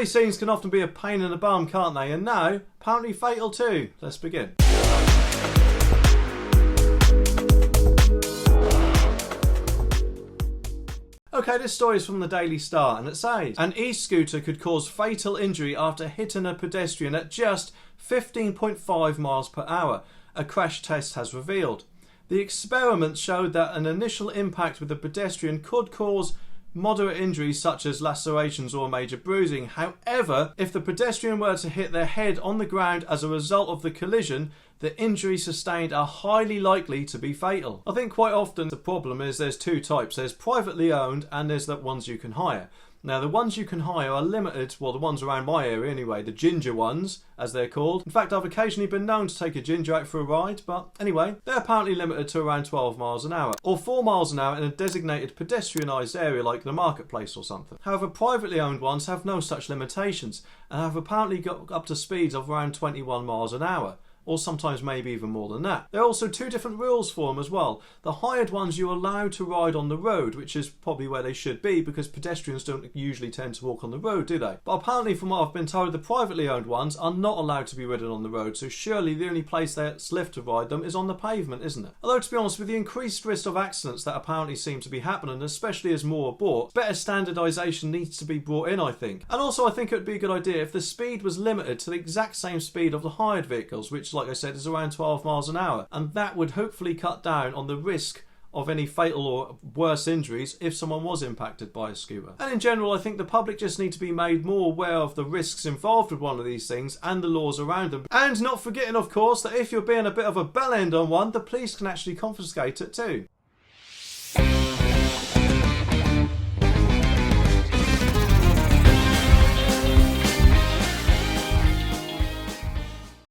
these scenes can often be a pain in the bum, can't they? And now, apparently fatal too. Let's begin. Okay, this story is from the Daily Star and it says, an e-scooter could cause fatal injury after hitting a pedestrian at just 15.5 miles per hour, a crash test has revealed. The experiment showed that an initial impact with a pedestrian could cause moderate injuries such as lacerations or major bruising. However, if the pedestrian were to hit their head on the ground as a result of the collision, the injuries sustained are highly likely to be fatal. I think quite often the problem is there's two types. There's privately owned and there's the ones you can hire. Now the ones you can hire are limited, well the ones around my area anyway, the ginger ones as they're called. In fact I've occasionally been known to take a ginger out for a ride, but anyway, they're apparently limited to around 12 miles an hour or 4 miles an hour in a designated pedestrianised area like the marketplace or something. However, privately owned ones have no such limitations and have apparently got up to speeds of around 21 miles an hour. Or sometimes maybe even more than that. There are also two different rules for them as well. The hired ones you're allowed to ride on the road, which is probably where they should be because pedestrians don't usually tend to walk on the road, do they? But apparently from what I've been told, the privately owned ones are not allowed to be ridden on the road, so surely the only place that's left to ride them is on the pavement, isn't it? Although to be honest, with the increased risk of accidents that apparently seem to be happening, especially as more are bought, better standardisation needs to be brought in, I think. And also I think it would be a good idea if the speed was limited to the exact same speed of the hired vehicles, which like I said is around 12 miles an hour, and that would hopefully cut down on the risk of any fatal or worse injuries if someone was impacted by a scooter. And in general I think the public just need to be made more aware of the risks involved with one of these things and the laws around them, and not forgetting of course that if you're being a bit of a bellend on one, the police can actually confiscate it too.